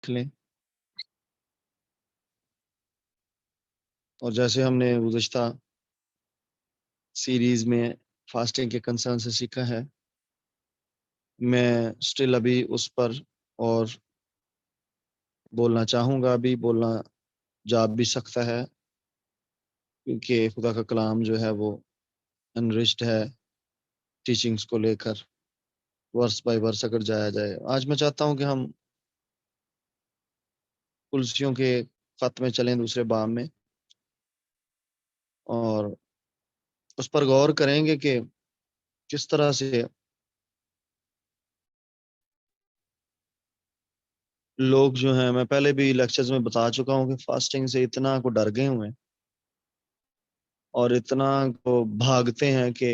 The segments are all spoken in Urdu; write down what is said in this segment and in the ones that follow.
رکھ لیں. اور جیسے ہم نے گزشتہ سیریز میں فاسٹنگ کے کنسرن سے سیکھا ہے، میں سٹل ابھی اس پر اور بولنا چاہوں گا. ابھی بولنا جا بھی سکتا ہے، کیونکہ خدا کا کلام جو ہے وہ انرچڈ ہے ٹیچنگز کو لے کر. ورس بائی ورس اگر جایا جائے، آج میں چاہتا ہوں کہ ہم کلسیوں کے خط میں چلیں، دوسرے باب میں، اور اس پر غور کریں گے کہ کس طرح سے لوگ جو ہیں، میں پہلے بھی لیکچرز میں بتا چکا ہوں کہ فاسٹنگ سے اتنا کو ڈر گئے ہوئے ہیں اور اتنا کو بھاگتے ہیں کہ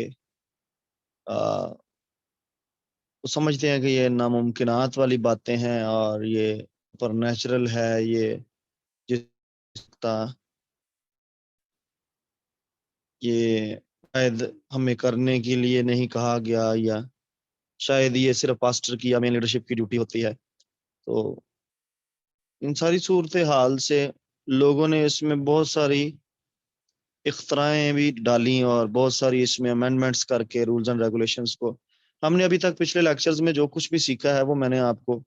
وہ سمجھتے ہیں کہ یہ ناممکنات والی باتیں ہیں اور یہ پر نیچرل ہے. یہ یہ شاید ہمیں کرنے کے لیے نہیں کہا گیا، یا شاید یہ صرف پاسٹر کی یا مین لیڈرشپ کی ڈیوٹی ہوتی ہے. تو ان ساری صورتحال سے لوگوں نے اس میں بہت ساری اختراعیں بھی ڈالی اور بہت ساری اس میں امینڈمنٹس کر کے رولز اینڈ ریگولیشنز کو ہم نے ابھی تک پچھلے لیکچرز میں جو کچھ بھی سیکھا ہے وہ میں نے آپ کو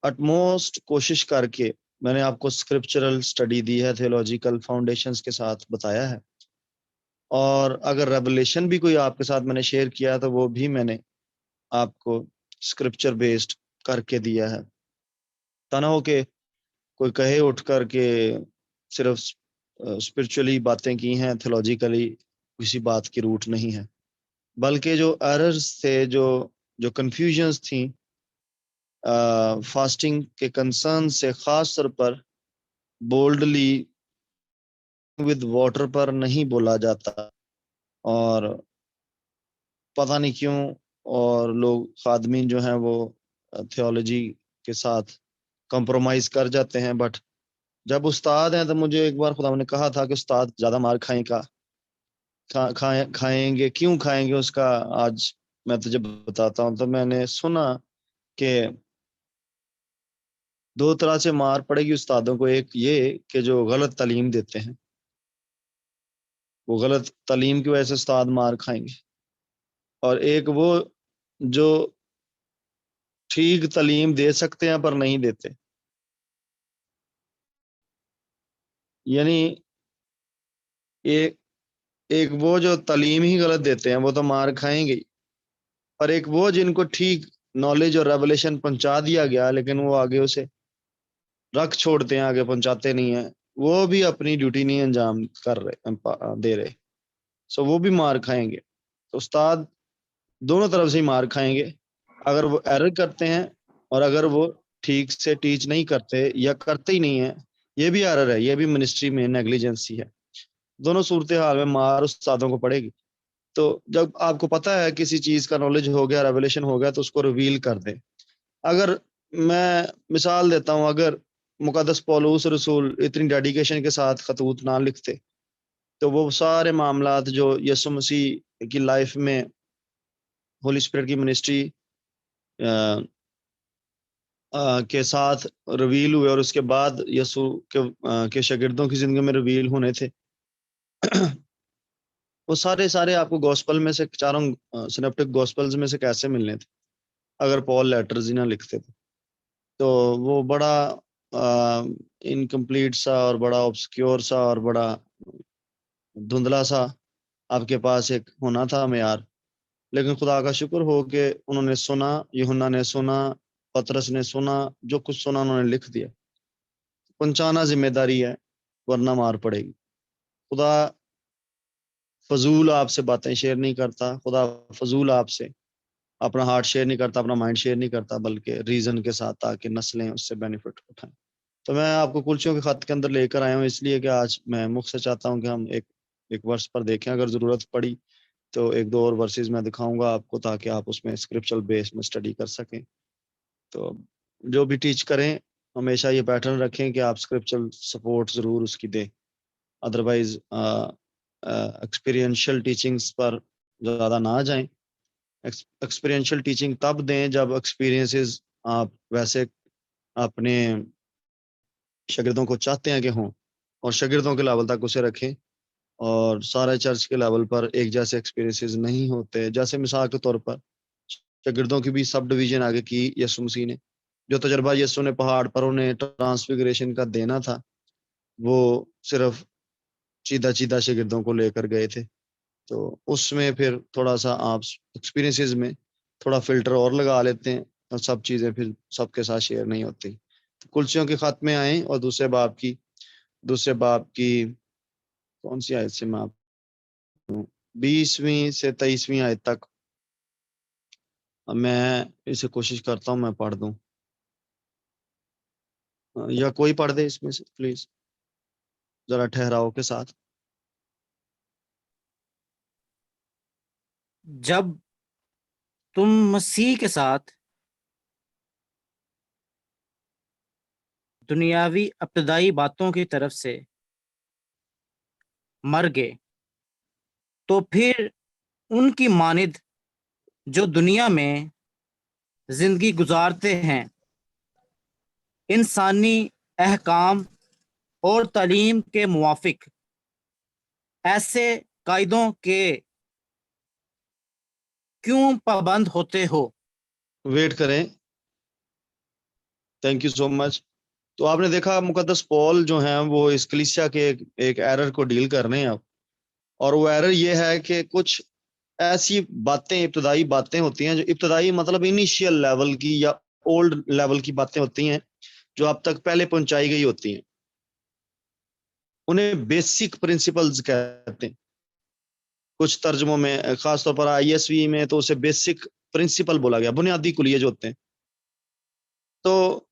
اٹموسٹ کوشش کر کے میں نے آپ کو اسکرپچرل سٹڈی دی ہے، تھیولوجیکل فاؤنڈیشنز کے ساتھ بتایا ہے. اور اگر ریولیشن بھی کوئی آپ کے ساتھ میں نے شیئر کیا تو وہ بھی میں نے آپ کو اسکرپچر بیسڈ کر کے دیا ہے. نہ ہو کہ کوئی کہے اٹھ کر کے صرف اسپرچولی باتیں کی ہیں، تھیولوجیکلی کسی بات کی روٹ نہیں ہے، بلکہ جو ایررز تھے، جو کنفیوژنز تھیں فاسٹنگ کے کنسرن سے، خاص طور پر بولڈلی ود واٹر پر نہیں بولا جاتا، اور پتہ نہیں کیوں اور لوگ خادمین جو ہیں وہ تھیولوجی کے ساتھ کمپرومائز کر جاتے ہیں. بٹ جب استاد ہیں تو مجھے ایک بار خدا نے کہا تھا کہ استاد زیادہ مار کھائیں گے، کیوں کھائیں گے اس کا آج میں تجھے بتاتا ہوں. تو میں نے سنا کہ دو طرح سے مار پڑے گی استادوں کو. ایک یہ کہ جو غلط تعلیم دیتے ہیں، وہ غلط تعلیم کی وجہ سے استاد مار کھائیں گے، اور ایک وہ جو ٹھیک تعلیم دے سکتے ہیں پر نہیں دیتے. یعنی ایک وہ جو تعلیم ہی غلط دیتے ہیں وہ تو مار کھائیں گے، اور ایک وہ جن کو ٹھیک نالج اور ریولیشن پہنچا دیا گیا لیکن وہ آگے اسے رکھ چھوڑتے ہیں، آگے پہنچاتے نہیں ہیں، وہ بھی اپنی ڈیوٹی نہیں انجام دے رہے. سو وہ بھی مار کھائیں گے. تو استاد دونوں طرف سے ہی مار کھائیں گے، اگر وہ ایرر کرتے ہیں اور اگر وہ ٹھیک سے ٹیچ نہیں کرتے یا کرتے ہی نہیں ہیں، یہ بھی ایرر ہے، یہ بھی منسٹری میں نیگلیجنسی ہے. دونوں صورتحال میں مار استادوں کو پڑے گی. تو جب آپ کو پتہ ہے کسی چیز کا نالج ہو گیا، ریولیشن ہو گیا، تو اس کو ریویل کر دیں. اگر میں مثال دیتا ہوں، اگر مقدس پولوس رسول اتنی ڈیڈیکیشن کے ساتھ خطوط نہ لکھتے تو وہ سارے معاملات جو یسوع مسیح کی لائف میں ہولی اسپرٹ کی منسٹری کے ساتھ ریویل ہوئے اور اس کے بعد یسوع کے شاگردوں کی زندگی میں ریویل ہونے تھے، وہ سارے آپ کو گوسپل میں سے، چاروں سنپٹک گوسپلز میں سے کیسے ملنے تھے اگر پال لیٹرز ہی نہ لکھتے تھے؟ تو وہ بڑا انکمپلیٹ سا اور بڑا آبسکیور سا اور بڑا دھندلا سا آپ کے پاس ایک ہونا تھا معیار. لیکن خدا کا شکر ہو کہ انہوں نے سنا، یوحنا نے سنا، پطرس نے سنا، جو کچھ سنا انہوں نے لکھ دیا. پہنچانا ذمہ داری ہے، ورنہ مار پڑے گی. خدا فضول آپ سے باتیں شیئر نہیں کرتا، خدا فضول آپ سے اپنا ہارٹ شیئر نہیں کرتا، اپنا مائنڈ شیئر نہیں کرتا، بلکہ ریزن کے ساتھ، تاکہ نسلیں اس سے بینیفٹ اٹھائیں. تو میں آپ کو کلچیوں کے خط کے اندر لے کر آیا ہوں، اس لیے کہ آج میں مکھ سے چاہتا ہوں کہ ہم ایک ورس پر دیکھیں. اگر ضرورت پڑی تو ایک دو اور ورسز میں دکھاؤں گا آپ کو، تاکہ آپ اس میں اسکرپچرل بیس میں اسٹڈی کر سکیں. تو جو بھی ٹیچ کریں ہمیشہ یہ پیٹرن رکھیں کہ آپ اسکرپچرل سپورٹ ضرور اس کی دیں. ادروائز ایکسپیرینشیل ٹیچنگز پر زیادہ نہ جائیں. ایکسپیرینشیل ٹیچنگ تب دیں جب ایکسپیرینسز آپ ویسے اپنے شاگردوں کو چاہتے ہیں کہ ہوں، اور شاگردوں کے لیول تک اسے رکھیں، اور سارے چرچ کے لیول پر ایک جیسے ایکسپیرینسز نہیں ہوتے. جیسے مثال کے طور پر شاگردوں کی بھی سب ڈویژن آگے کی یسوع مسیح نے. جو تجربہ یسوع نے پہاڑ پر انہیں ٹرانسفیگریشن کا دینا تھا، وہ صرف چیدہ شاگردوں کو لے کر گئے تھے. تو اس میں پھر تھوڑا سا آپ ایکسپیرینسز میں تھوڑا فلٹر اور لگا لیتے ہیں، اور سب چیزیں پھر سب کے ساتھ شیئر نہیں ہوتی. کلسیوں کے خط میں آئیں اور دوسرے باب کی کون سی آیت سے میں آپ 20ویں سے 23ویں آیت تک میں اسے کوشش کرتا ہوں میں پڑھ دوں، یا کوئی پڑھ دے اس میں سے پلیز ذرا ٹھہراؤ کے ساتھ. جب تم مسیح کے ساتھ دنیاوی ابتدائی باتوں کی طرف سے مر گئے تو پھر ان کی مانند جو دنیا میں زندگی گزارتے ہیں انسانی احکام اور تعلیم کے موافق ایسے قاعدوں کے کیوں پابند ہوتے ہو؟ ویٹ کریں، تھینک یو سو مچ. تو آپ نے دیکھا مقدس پول جو ہیں وہ اس کلیسیا کے ایک ایرر کو ڈیل کر رہے ہیں اب، اور وہ ایرر یہ ہے کہ کچھ ایسی باتیں ابتدائی باتیں ہوتی ہیں جو ابتدائی مطلب انیشیل لیول کی یا اولڈ لیول کی باتیں ہوتی ہیں جو اب تک پہلے پہنچائی گئی ہوتی ہیں، انہیں بیسک پرنسپلز کہتے ہیں. کچھ ترجموں میں خاص طور پر ISV میں تو اسے بیسک پرنسپل بولا گیا، بنیادی کلیے جو ہوتے ہیں. تو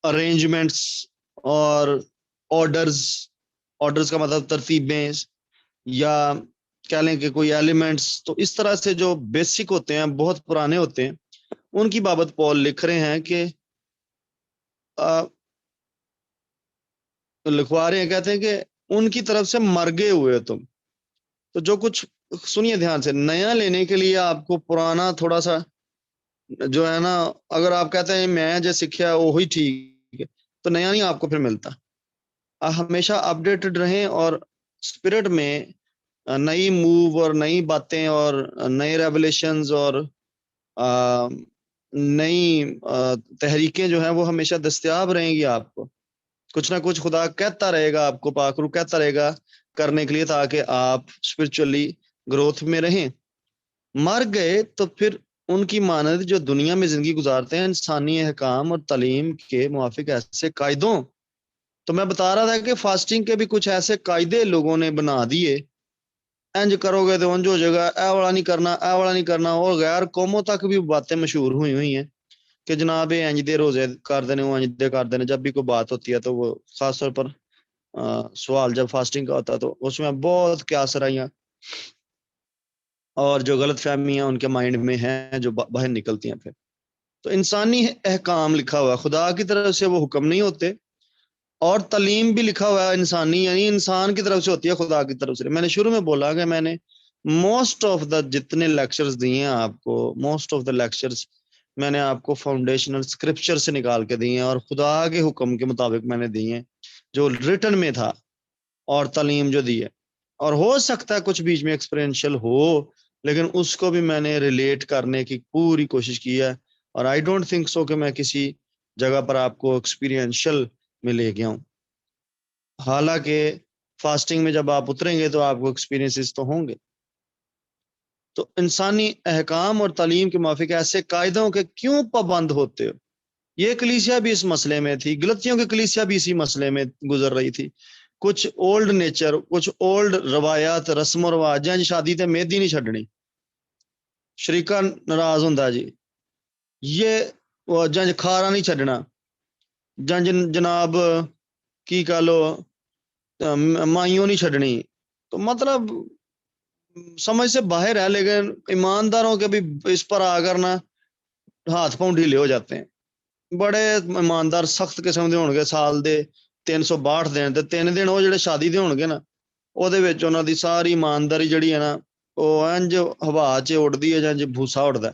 ارینجمنٹس اور آرڈرز کا مطلب ترتیبیں، یا کہہ لیں کہ کوئی ایلیمنٹس، تو اس طرح سے جو بیسک ہوتے ہیں بہت پرانے ہوتے ہیں، ان کی بابت پول لکھ رہے ہیں کہ لکھوا رہے ہیں، کہتے ہیں کہ ان کی طرف سے مرگے ہوئے تم. تو جو کچھ سنیے دھیان سے، نیا لینے کے لیے آپ کو پرانا تھوڑا سا جو ہے نا، اگر آپ کہتے ہیں میں جو سیکھا وہی ٹھیک ہے تو نیا نہیں آپ کو پھر ملتا. ہمیشہ اپڈیٹڈ رہیں اور اسپرٹ میں نئی موو اور نئی باتیں اور نئے ریولیشنز اور نئی تحریکیں جو ہیں وہ ہمیشہ دستیاب رہیں گی آپ کو. کچھ نہ کچھ خدا کہتا رہے گا آپ کو، پاک روح کہتا رہے گا کرنے کے لیے، تاکہ آپ اسپرچولی گروتھ میں رہیں. مر گئے تو پھر ان کی مانند جو دنیا میں زندگی گزارتے ہیں انسانی احکام اور تعلیم کے موافق ایسے قاعدوں. تو میں بتا رہا تھا کہ فاسٹنگ کے بھی کچھ ایسے قاعدے لوگوں نے بنا دیے، انج کرو گے تو انج ہو جائے گا، اے والا نہیں کرنا، اے والا نہیں کرنا. اور غیر قوموں تک بھی باتیں مشہور ہوئی ہیں کہ جناب انج دے روزے کر دینے، وہ انج دے کر دینے. جب بھی کوئی بات ہوتی ہے تو وہ خاص طور پر سوال جب فاسٹنگ کا ہوتا ہے تو اس میں بہت قیاسرائیاں اور جو غلط فہمیاں ان کے مائنڈ میں ہیں جو باہر نکلتی ہیں. پھر تو انسانی احکام لکھا ہوا ہے، خدا کی طرف سے وہ حکم نہیں ہوتے، اور تعلیم بھی لکھا ہوا ہے انسانی، یعنی انسان کی طرف سے ہوتی ہے، خدا کی طرف سے. میں نے شروع میں بولا کہ میں نے موسٹ آف دا جتنے لیکچرز دیے ہیں آپ کو، موسٹ آف دا لیکچرز میں نے آپ کو فاؤنڈیشنل اسکرپچر سے نکال کے دیے ہیں، اور خدا کے حکم کے مطابق میں نے دیے ہیں جو ریٹن میں تھا، اور تعلیم جو دی ہے. اور ہو سکتا ہے کچھ بیچ میں ایکسپیرینشیل ہو، لیکن اس کو بھی میں نے ریلیٹ کرنے کی پوری کوشش کی ہے. اور آئی ڈونٹ تھنک سو کہ میں کسی جگہ پر آپ کو ایکسپیرینشیل میں لے گیا ہوں. حالانکہ فاسٹنگ میں جب آپ اتریں گے تو آپ کو ایکسپیرینسز تو ہوں گے. تو انسانی احکام اور تعلیم کے موافق ایسے قاعدوں کے کیوں پابند ہوتے ہو؟ یہ کلیسیا بھی اس مسئلے میں تھی، غلطیوں کی کلیسیا بھی اسی مسئلے میں گزر رہی تھی. کچھ اولڈ نیچر، کچھ اولڈ روایات، رسم و رواج، جی شادی تے مہندی نہیں چھڈنی، شریکہ ناراض ہوندا جی، یہ جنج کھارا نہیں چھڈنا، جنج جناب کی کہہ لو مائیوں نہیں چھڈنی. تو مطلب سمجھ سے باہر ہے، لیکن ایمانداروں کے بھی اس پر آ کر نا ہاتھ پاؤں ڈھیلے ہو جاتے ہیں. بڑے ایماندار سخت قسم دے ہونگے، سال دے 362 دن تے 3 دن وہ جڑے شادی دے ہونگے نا، او دے وچ انہاں دی ساری ایمانداری جڑی ہے نا ਉਹ ਇੰਜ ਹਵਾ 'ਚ ਉੜਦੀ ਹੈ ਜਾਂ ਇੰਜ ਭੂਸਾ ਉੜਦਾ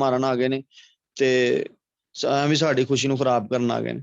ਮਾਰਨ ਆ ਗਏ ਨੇ ਤੇ ਐਵੇਂ ਸਾਡੀ ਖੁਸ਼ੀ ਨੂੰ ਖਰਾਬ ਕਰਨ ਆ ਗਏ ਨੇ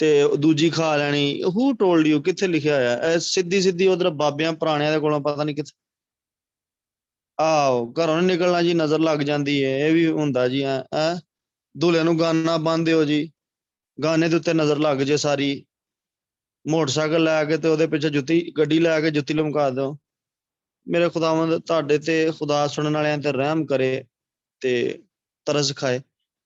ਤੇ ਦੂਜੀ ਖਾ ਲੈਣੀ who told you ਕਿੱਥੇ ਲਿਖਿਆ ਹੋਇਆ ਐ ਸਿੱਧੀ ਸਿੱਧੀ ਉਧਰ ਬਾਬਿਆਂ ਪੁਰਾਣਿਆਂ ਦੇ ਕੋਲੋਂ ਪਤਾ ਨਹੀਂ ਕਿੱਥੇ ਆਓ ਘਰੋਂ ਨਿਕਲਣਾ ਜੀ ਨਜ਼ਰ ਲੱਗ ਜਾਂਦੀ ਏ ਇਹ ਵੀ ਹੁੰਦਾ ਜੀ ਐ ਦੁਲਹੇ ਨੂੰ ਗਾਨਾ ਬੰਨ੍ਹ ਦਿਓ ਜੀ ਗਾਨੇ ਦੇ ਉੱਤੇ ਨਜ਼ਰ ਲੱਗ ਜੇ ਸਾਰੀ ਮੋਟਰਸਾਈਕਲ ਲੈ ਕੇ ਤੇ ਉਹਦੇ ਪਿੱਛੇ ਜੁੱਤੀ ਗੱਡੀ ਲੈ ਕੇ ਜੁੱਤੀ ਲਮਕਾ ਦਿਓ ਮੇਰੇ ਖੁਦਾਵੰਦ ਤੁਹਾਡੇ ਤੇ ਖੁਦਾ ਸੁਣਨ ਵਾਲਿਆਂ ਤੇ ਰਹਿਮ ਕਰੇ ਤੇ ਤਰਸ ਖਾਏ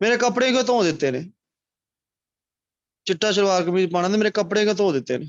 ਮੇਰੇ ਕੱਪੜੇ ਕਿਉਂ ਧੋ ਦਿੱਤੇ ਨੇ ਚਿੱਟਾ ਸ਼ਲਵਾਰ ਕਮੀਜ਼ ਪਾਣਾ ਤੇ ਮੇਰੇ ਕੱਪੜੇ ਕਿਉਂ ਧੋ ਦਿੱਤੇ ਨੇ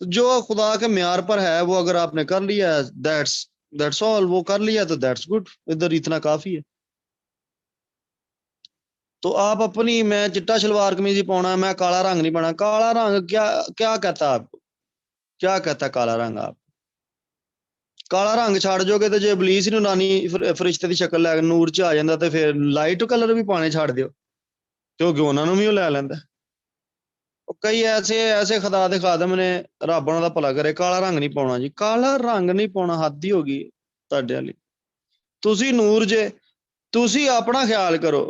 تو جو خدا کے معیار پر ہے وہ اگر آپ نے کر لیا ہے دیٹس آل، وہ کر لیا تو دیٹس گڈ، ادھر اتنا کافی ہے. تو آپ اپنی میں چٹا شلوار قمیض ہی پاؤنا ہے، میں کالا رنگ نہیں پانا. کالا رنگ کیا کہتا آپ کو، کیا کہتا ہے کالا رنگ؟ آپ کالا رنگ چھڑ جو گے تو جے ابلیس نورانی فرشتے دی شکل لے کے نور چ آ جاندا تے پھر لائٹ کلر بھی پانے چھڑ دیو، کیونکہ انہاں نوں بھی لے لیندا. کئی ایسے خدا دے خادم نے، رب انہاں دا بھلا کرے، کالا رنگ نہیں پاਉنا جی. کالا رنگ نہیں پاਉنا حد ہی ہوگی تہاڈے والی. تسی نور جے، تسی اپنا خیال کرو.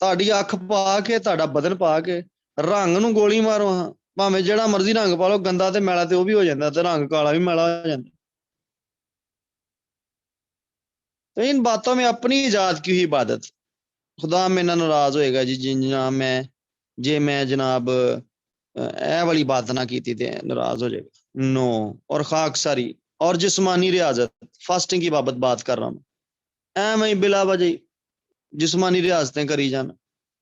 تہاڈی اکھ پا کے، تہاڈا بدن پا کے رنگ نوں گولی مارو ہاں، بھاویں جیڑا مرضی رنگ پا لو، گندا تے میلا تے وہ بھی ہو جاندا تے رنگ کالا بھی میلا ہو جاندا. تو ان باتوں میں اپنی ایجاد کی ہوئی عبادت. خدا میرے نال ناراض ہوئے گا جی جناب میں جناب اے والی بات نہ کیتی تے ناراض ہو جائے گا. نو. اور خاک ساری اور جسمانی ریاضت، فاسٹنگ کی بات کر رہا ہوں. میں بلا وجہ جسمانی ریاضتیں کری جانا،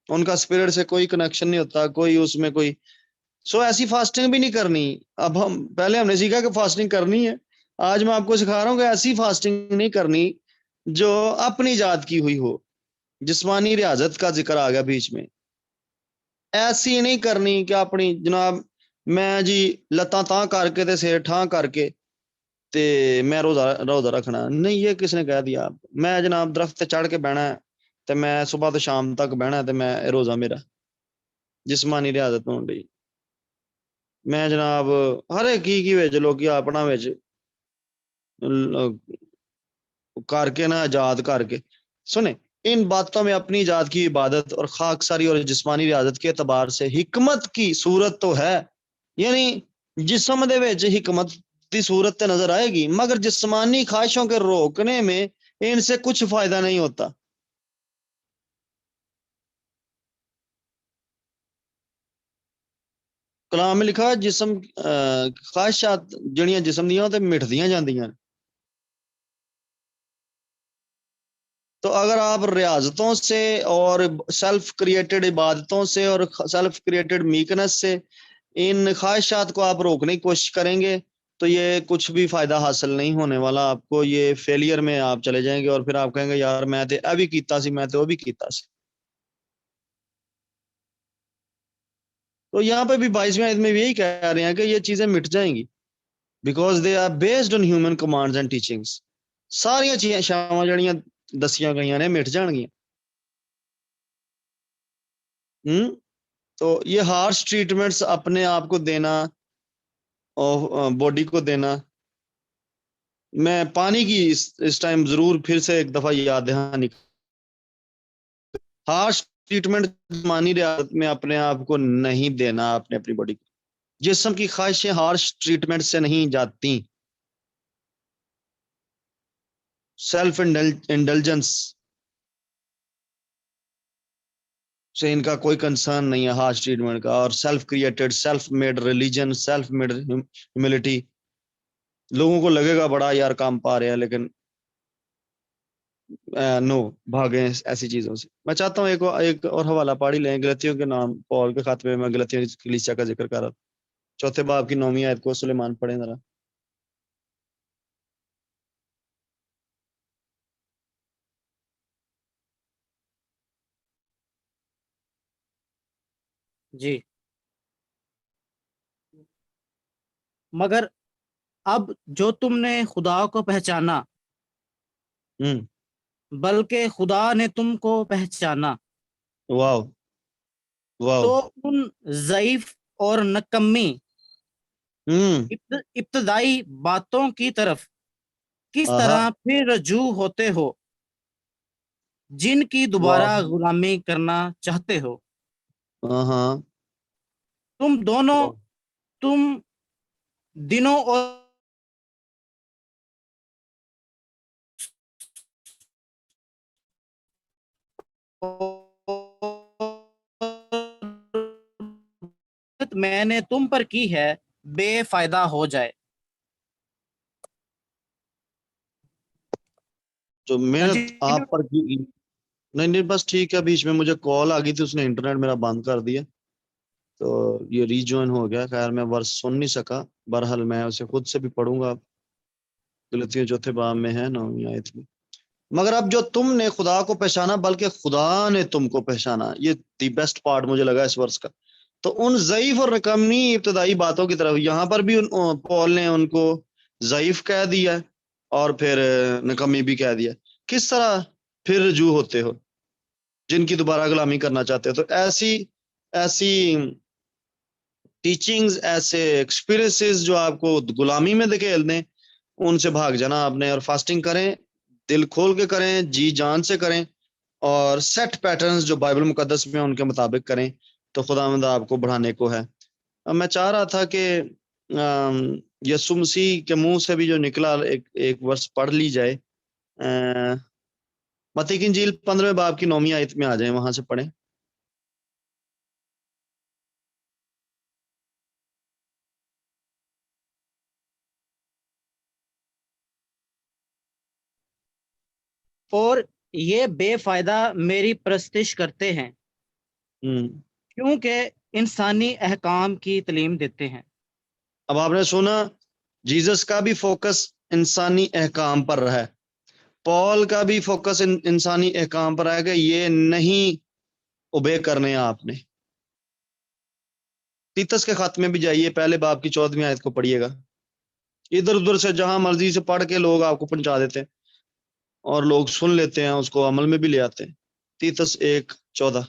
ان کا اسپرٹ سے کوئی کنیکشن نہیں ہوتا، کوئی اس میں کوئی ایسی فاسٹنگ بھی نہیں کرنی. اب پہلے ہم نے سیکھا کہ فاسٹنگ کرنی ہے، آج میں آپ کو سکھا رہا ہوں کہ ایسی فاسٹنگ نہیں کرنی جو اپنی ایجاد کی ہوئی ہو. جسمانی ریاضت کا ذکر آ گیا بیچ میں. ایسی نہیں کرنی کہ اپنی جناب میں جی لتاں تاں کر کے تے سر ٹھاں کر کے تے میں روزہ رکھنا نہیں. یہ کس نے کہہ دیا؟ آپ میں جناب درخت تے چڑھ کے بہنا ہے تے میں صبح تو شام تک بہنا تے میں روزہ میرا جسمانی ریاضت ہون دی. میں جناب ہر ایک کی وچ لوکی اپنا وچ کر کے نا آزاد کر کے سنیں. ان باتوں میں اپنی ایجاد کی عبادت اور خاک ساری اور جسمانی ریاضت کے اعتبار سے حکمت کی صورت تو ہے، یعنی جسم دے وچ حکمت دی صورت تے نظر آئے گی، مگر جسمانی خواہشوں کے روکنے میں ان سے کچھ فائدہ نہیں ہوتا. کلام میں لکھا جسم خواہشات جڑیاں جسم دیاں تے مٹدیاں جاندیاں. تو اگر آپ ریاضتوں سے اور سیلف کریٹڈ عبادتوں سے اور سیلف کریٹڈ میکنس سے ان خواہشات کو آپ روکنے کی کوشش کریں گے تو یہ کچھ بھی فائدہ حاصل نہیں ہونے والا آپ کو. یہ فیلئر میں آپ چلے جائیں گے اور پھر آپ کہیں گے یار میں تے اے بھی کیتا سی، میں تے وہ بھی کیتا سی. تو یہاں پہ بھی 22ویں آیت میں بھی یہی کہہ رہے ہیں کہ یہ چیزیں مٹ جائیں گی because they are based on human commands and teachings. ساریاں چیزیں شاماں جڑیاں دسیاں گئیاں نے مٹ جان گیاں. تو یہ ہارش ٹریٹمنٹس اپنے آپ کو دینا، باڈی کو دینا. میں پانی کی اس ٹائم ضرور پھر سے ایک دفعہ یاد دہانی. ہارش ٹریٹمنٹ جسمانی ریاضت میں اپنے آپ کو نہیں دینا، اپنی باڈی کو. جسم کی خواہشیں ہارش ٹریٹمنٹ سے نہیں جاتی. سیلف انڈلجنس سے ان کا کوئی کنسرن نہیں ہے ہارش ٹریٹمنٹ کا. اور self created, self made religion, self made humility. لوگوں کو لگے گا بڑا یار کام پا رہے ہیں، لیکن نو بھاگیں ایسی چیزوں سے. میں چاہتا ہوں ایک اور حوالہ پاڑھی لیں. غلطیوں کے نام پول کے خاتمے میں غلطیوں کی کلیسیا کا ذکر کر رہا تھا. 4 باب کی 9ویں آیت کو سلیمان پڑھیں ذرا. جی. مگر اب جو تم نے خدا کو پہچانا بلکہ خدا نے تم کو پہچانا، واو واو. تو ان ضعیف اور نکمی ابتدائی باتوں کی طرف کس طرح پھر رجوع ہوتے ہو جن کی دوبارہ غلامی کرنا چاہتے ہو. تم دنوں اور میں نے تم پر کی ہے بے فائدہ ہو جائے. جو محنت آپ پر کی نہیں بس ٹھیک ہے. بیچ میں مجھے کال آ گئی تھی، اس نے انٹرنیٹ میرا بند کر دیا. تو یہ ریجوائن ہو گیا. خیر میں ورس سن نہیں سکا, بہرحال میں اسے خود سے بھی پڑھوں گا. غلطیوں چوتھے باب میں ہے 9ویں آیت میں. مگر اب جو تم نے خدا کو پہچانا بلکہ خدا نے تم کو پہچانا, یہ دی بیسٹ پارٹ مجھے لگا اس ورس کا. تو ان ضعیف اور نکمی ابتدائی باتوں کی طرف, یہاں پر بھی پول نے ان کو ضعیف کہہ دیا اور پھر نکمی بھی کہہ دیا. کس طرح پھر رجوع ہوتے ہو جن کی دوبارہ غلامی کرنا چاہتے ہو. تو ایسی ٹیچنگز, ایسے ایکسپیرینسز جو آپ کو غلامی میں دھکیل دیں, ان سے بھاگ جانا آپ نے, اور فاسٹنگ کریں, دل کھول کے کریں, جی جان سے کریں, اور سیٹ پیٹرنز جو بائبل مقدس میں ان کے مطابق کریں, تو خداوند آپ کو بڑھانے کو ہے. میں چاہ رہا تھا کہ یسوع مسیح کے منہ سے بھی جو نکلا ایک ورس پڑھ لی جائے. متی کی انجیل 15 باب کی 9ویں آیت میں آ جائیں, وہاں سے پڑھیں. اور یہ بے فائدہ میری پرستش کرتے ہیں کیونکہ انسانی احکام کی تعلیم دیتے ہیں. اب آپ نے سنا, جیزس کا بھی فوکس انسانی احکام پر رہا ہے, پول کا بھی فوکس انسانی احکام پر ہے کہ یہ نہیں اوبے کرنے ہیں آپ نے. تیتس کے خط میں بھی جائیے, پہلے باب کی 14ویں آیت کو پڑھیے گا. ادھر ادھر سے جہاں مرضی سے پڑھ کے لوگ آپ کو پہنچا دیتے ہیں, اور لوگ سن لیتے ہیں, اس کو عمل میں بھی لے آتے ہیں. تیتس 1:14.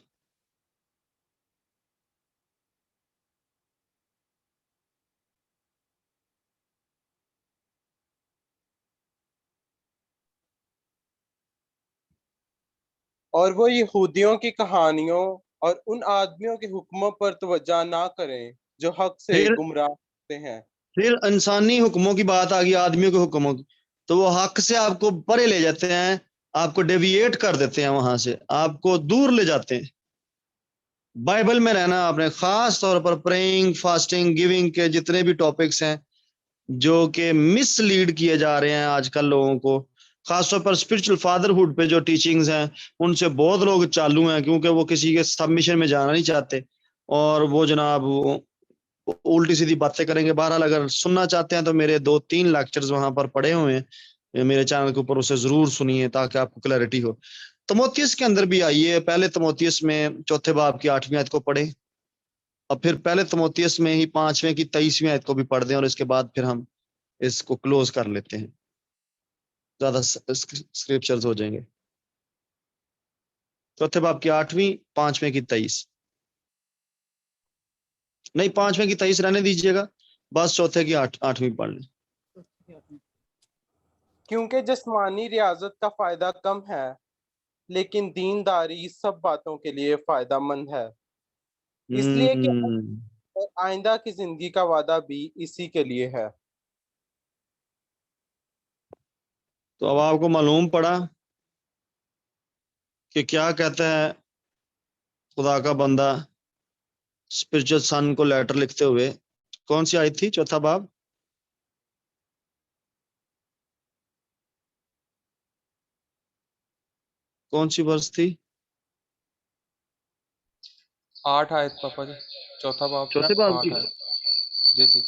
اور وہ یہودیوں کی کہانیوں اور ان آدمیوں کے حکموں پر توجہ نہ کریں جو حق سے گمراہ ہوتے ہیں. پھر انسانی حکموں کی بات آ گئی, آدمیوں کے حکموں کی, تو وہ حق سے آپ کو پرے لے جاتے ہیں, آپ کو ڈیویٹ کر دیتے ہیں, وہاں سے آپ کو دور لے جاتے ہیں. بائبل میں رہنا آپ نے, خاص طور پر پریئنگ, فاسٹنگ, گیونگ کے جتنے بھی ٹاپکس ہیں جو کہ مس لیڈ کیے جا رہے ہیں آج کل لوگوں کو, خاص طور پر اسپرچل فادرہڈ پہ جو ٹیچنگز ہیں ان سے بہت لوگ چالو ہیں, کیونکہ وہ کسی کے سبمیشن میں جانا نہیں چاہتے, اور وہ جناب الٹی سیدھی باتیں کریں گے. بہرحال اگر سننا چاہتے ہیں تو میرے 2-3 لیکچرز وہاں پر پڑے ہوئے ہیں میرے چینل کے اوپر, اسے ضرور سنیے تاکہ آپ کو کلیئرٹی ہو. تموتیس کے اندر بھی آئیے, پہلے تموتیس میں 4 باب کی 8ویں آیت کو پڑھیں, اور پھر پہلے تموتیس میں ہی 5ویں کی 23ویں آیت کو بھی پڑھ دیں, اور اس کے بعد پھر ہم اس کو کلوز کر لیتے ہیں, زیادہ اسکرپچرز ہو جائیں گے. 4 باب کی 8ویں, 5ویں کی 23, نہیں 5ویں کی 23 رہنے دیجیے گا, بس 4 کی 8ویں پڑھ لیں. کیونکہ جسمانی ریاضت کا فائدہ کم ہے, لیکن دینداری سب باتوں کے لیے فائدہ مند ہے, اس لیے کہ آئندہ کی زندگی کا وعدہ بھی اسی کے لیے ہے. تو اب آپ کو معلوم پڑا کہ کیا کہتا ہے خدا کا بندہ اسپرچل سن کو لیٹر لکھتے ہوئے. کون سی آیت تھی؟ 4 باب, کون سی ورس تھی؟ 8 آیت پاپا جی, 4 باب 4 باب 8 کی. آیت. جی جی.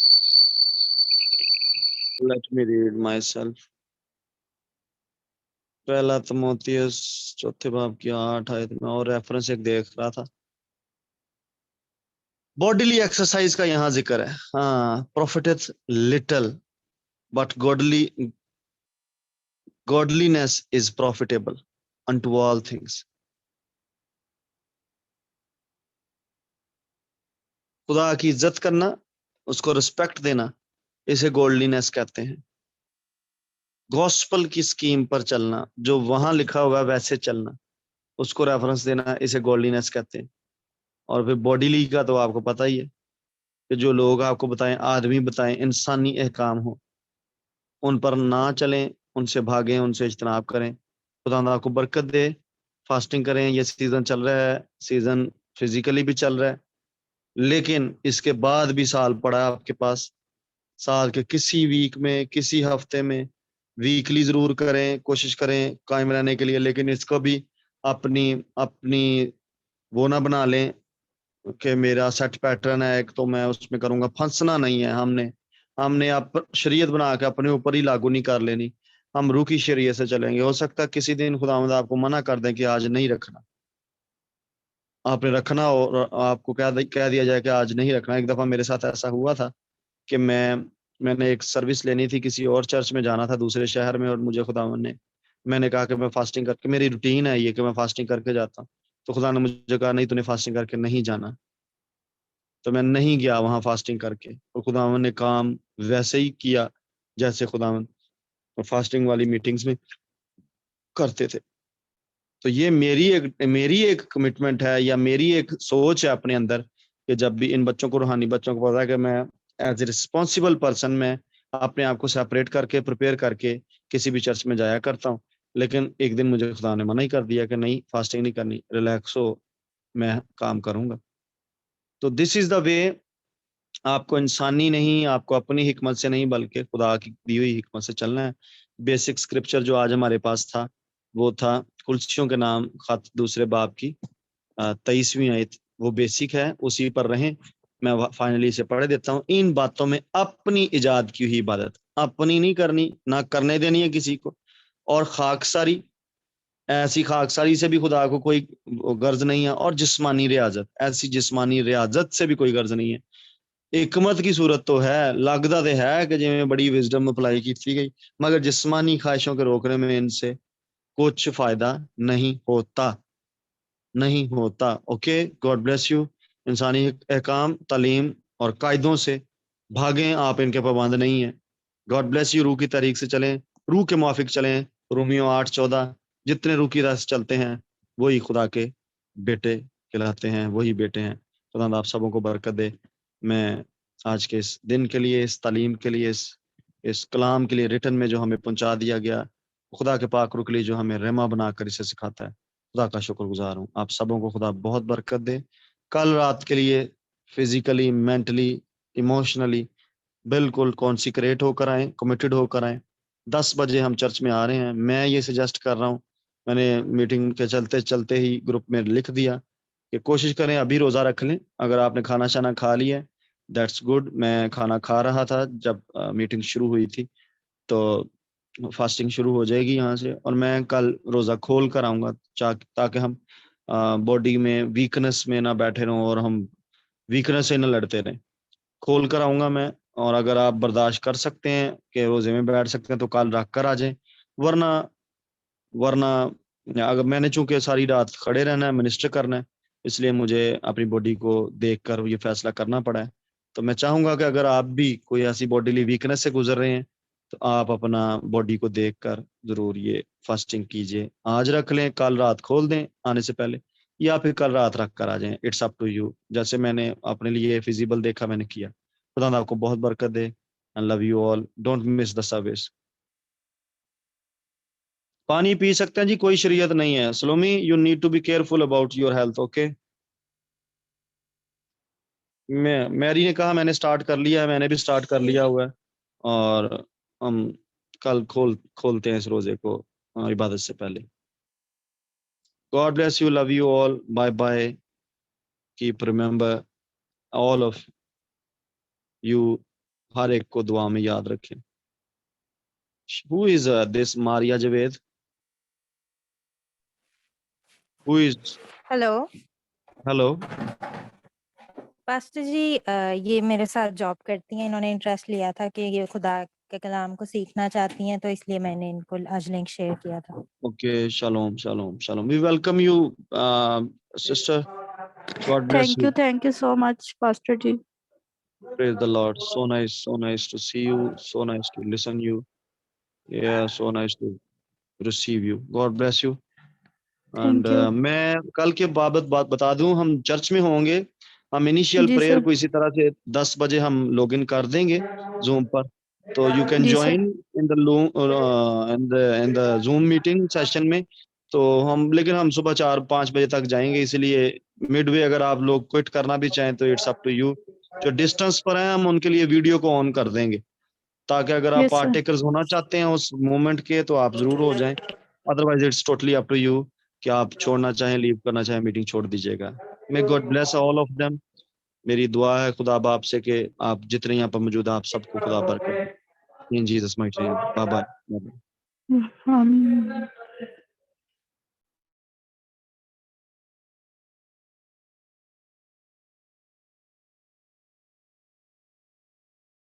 Let me read myself. پہلا تموتیس 4 باب کی 8 آیت میں, اور ریفرنس ایک دیکھ رہا تھا. باڈیلی ایکسرسائز کا یہاں ذکر ہے. ہاں, پروفٹeth little but godliness is profitable unto all things. خدا کی عزت کرنا, اس کو رسپیکٹ دینا, اسے گولڈینس کہتے ہیں. گوسپل کی سکیم پر چلنا, جو وہاں لکھا ہوا ویسے چلنا, اس کو ریفرنس دینا, اسے گولڈینس کہتے ہیں. اور پھر باڈیلی کا تو آپ کو پتہ ہی ہے کہ جو لوگ آپ کو بتائیں, آدمی بتائیں, انسانی احکام ہو, ان پر نہ چلیں, ان سے بھاگیں, ان سے اجتناب کریں. خدا آپ کو برکت دے. فاسٹنگ کریں, یہ سیزن چل رہا ہے, سیزن فزیکلی بھی چل رہا ہے, لیکن اس کے بعد بھی سال پڑا ہے آپ کے پاس. سال کے کسی ویک میں, کسی ہفتے میں, ویکلی ضرور کریں, کوشش کریں قائم رہنے کے لیے, لیکن اس کو بھی اپنی وہ نہ بنا لیں, کہ میرا سیٹ پیٹرن ہے ایک تو میں اس میں کروں گا. پھنسنا نہیں ہے. ہم نے شریعت بنا کے اپنے اوپر ہی لاگو نہیں کر لینی. ہم روح کی شریعت سے چلیں گے. ہو سکتا ہے کسی دن خداوند آپ کو منع کر دیں کہ آج نہیں رکھنا, آپ نے رکھنا اور آپ کو کہہ دیا جائے کہ آج نہیں رکھنا. ایک دفعہ میرے ساتھ ایسا ہوا تھا کہ میں نے ایک سروس لینی تھی, کسی اور چرچ میں جانا تھا دوسرے شہر میں, اور مجھے خداوند نے, میں نے کہا کہ میں فاسٹنگ کر کے, میری روٹین ہے یہ کہ میں فاسٹنگ کر کے جاتا ہوں. تو خدا نے مجھے کہا نہیں, تو نے فاسٹنگ کر کے نہیں جانا. تو میں نہیں گیا وہاں فاسٹنگ کر کے, اور خداوند نے کام ویسے ہی کیا جیسے خداوند فاسٹنگ والی میٹنگز میں کرتے تھے. تو یہ میری ایک کمٹمنٹ ہے, یا میری ایک سوچ ہے اپنے اندر, کہ جب بھی ان بچوں کو, روحانی بچوں کو پتا ہے کہ میں ایز اے رسپانسبل پرسن میں اپنے آپ کو سیپریٹ کر کے پریپیئر کر کے کسی بھی چرچ میں جایا کرتا ہوں. لیکن ایک دن مجھے خدا نے منع ہی کر دیا کہ نہیں, فاسٹنگ نہیں کرنی, ریلیکس ہو, میں کام کروں گا. تو دس از دا وے. آپ کو انسانی نہیں, آپ کو اپنی حکمت سے نہیں, بلکہ خدا کی دی ہوئی حکمت سے چلنا ہے. بیسک اسکرپچر جو آج ہمارے پاس تھا وہ تھا کلسیوں کے نام خط 2 باب کی 23ویں آیت. وہ بیسک ہے, اسی پر رہیں. میں فائنلی اسے پڑھ دیتا ہوں. ان باتوں میں اپنی ایجاد کی ہوئی عبادت, اپنی نہیں کرنی, نہ کرنے دینی ہے کسی کو. اور خاکساری, ایسی خاکساری سے بھی خدا کو کوئی غرض نہیں ہے. اور جسمانی ریاضت, ایسی جسمانی ریاضت سے بھی کوئی غرض نہیں ہے. حکمت کی صورت تو ہے, لگتا تو ہے کہ جی میں بڑی وزڈم اپلائی کی گئی, مگر جسمانی خواہشوں کے روکنے میں ان سے کچھ فائدہ نہیں ہوتا. Okay, God bless you. انسانی احکام, تعلیم اور قاعدوں سے بھاگیں, آپ ان کے پابند نہیں ہیں. God bless you. روح کی طریق سے چلیں, روح کے موافق چلیں. رومیو 8:14, جتنے روح کی راہ سے چلتے ہیں وہی خدا کے بیٹے کہلاتے ہیں, وہی بیٹے ہیں. خدا آپ سبوں کو برکت دے. میں آج کے اس دن کے لیے, اس تعلیم کے لیے, اس کلام کے لیے ریٹن میں جو ہمیں پہنچا دیا گیا, خدا کے پاک روح کے لیے جو ہمیں رحمہ بنا کر اسے سکھاتا ہے, خدا کا شکر گزار ہوں. آپ سبوں کو خدا بہت برکت دے. کل رات کے لیے فزیکلی, مینٹلی, ایموشنلی بالکل کانسیکریٹ ہو کر آئیں, کمیٹڈ ہو کر آئیں. 10 بجے ہم چرچ میں آ رہے ہیں. میں یہ سجیسٹ کر رہا ہوں, میں نے میٹنگ کے چلتے چلتے ہی گروپ میں لکھ دیا کہ کوشش کریں ابھی روزہ رکھ لیں. اگر آپ نے کھانا شانا کھا لیا دیٹس گڈ. میں کھانا کھا رہا تھا جب میٹنگ شروع ہوئی تھی, تو فاسٹنگ شروع ہو جائے گی یہاں سے. اور میں کل روزہ کھول کر آؤں گا تاکہ ہم باڈی میں ویکنس میں نہ بیٹھے رہوں, اور ہم ویکنس سے نہ لڑتے رہیں. کھول کر آؤں گا میں. اور اگر آپ برداشت کر سکتے ہیں کہ روزے میں بیٹھ سکتے ہیں تو کل رکھ کر آ جائیں. ورنہ اگر میں نے چونکہ ساری رات کھڑے رہنا ہے, منسٹر کرنا ہے, اس لیے مجھے اپنی باڈی کو دیکھ کر یہ فیصلہ کرنا پڑا ہے. تو میں چاہوں گا کہ اگر آپ بھی کوئی ایسی باڈیلی ویکنس سے گزر رہے ہیں تو آپ اپنا باڈی کو دیکھ کر ضرور یہ فاسٹنگ کیجئے. آج رکھ لیں, کل رات کھول دیں آنے سے پہلے, یا پھر کل رات رکھ کر آ جائیں. It's up to you. جیسے میں نے اپنے لیے فیزیبل دیکھا میں نے کیا. خدا آپ کو بہت برکت دے. I love you all. Don't miss the service. پانی پی سکتے ہیں جی, کوئی شریعت نہیں ہے. سلومی, you need to be careful about your health, okay? میری نے کہا میں نے سٹارٹ کر لیا ہے, میں نے بھی سٹارٹ کر لیا ہوا ہے, اور ہم کل کھولتے ہیں اس روزے کو عبادت سے پہلے. God bless you. Love you all. Bye bye. Keep remember all of you. ہر ایک کو دعا میں یاد رکھیں. Who is this Maria Javed? Who is? Hello Hello. Pastor ji, یہ میرے ساتھ جاب کرتی ہیں. انہوں نے انٹرسٹ لیا تھا کہ یہ خدا کے کلام کو سیکھنا چاہتی ہیں, تو اس لیے میں نے ان کو آج لنک شیئر کیا تھا. Okay. Shalom. Shalom. Shalom. We welcome you, sister. God bless you. Thank you so much, Pastor Ji. Praise the Lord. So nice to see you. So nice to listen you. Yeah, so nice to receive you. God bless you. Thank you. میں کل کے بابت بات بتا دوں, ہم چرچ میں ہوں گے. ہم انیشیل جی پریئر سر. کو اسی طرح سے 10 بجے ہم لاگ ان کر دیں گے زوم پر. تو یو کین جی sir. Join in the zoom meeting session میں. تو لیکن ہم صبح 4-5 بجے تک جائیں گے, اس لیے مڈ وے اگر آپ لوگ کوئٹ کرنا بھی چاہیں تو اٹس اپ ٹو یو. جو ڈسٹینس پر ہیں ہم ان کے لیے ویڈیو کو آن کر دیں گے, تاکہ اگر آپ Yes sir. پارٹیکرز ہونا چاہتے ہیں اس مومنٹ کے تو آپ ضرور ہو جائیں. Otherwise it's totally up to you کہ آپ چھوڑنا چاہیں, لیو کرنا چاہیں, میٹنگ چھوڑ دیجیے گا. May God bless all of them. میری دعا ہے خدا باپ سے کہ آپ جتنے یہاں پر موجود ہیں آپ سب کو خدا برکت دے. In Jesus mighty name. Bye bye. Amen.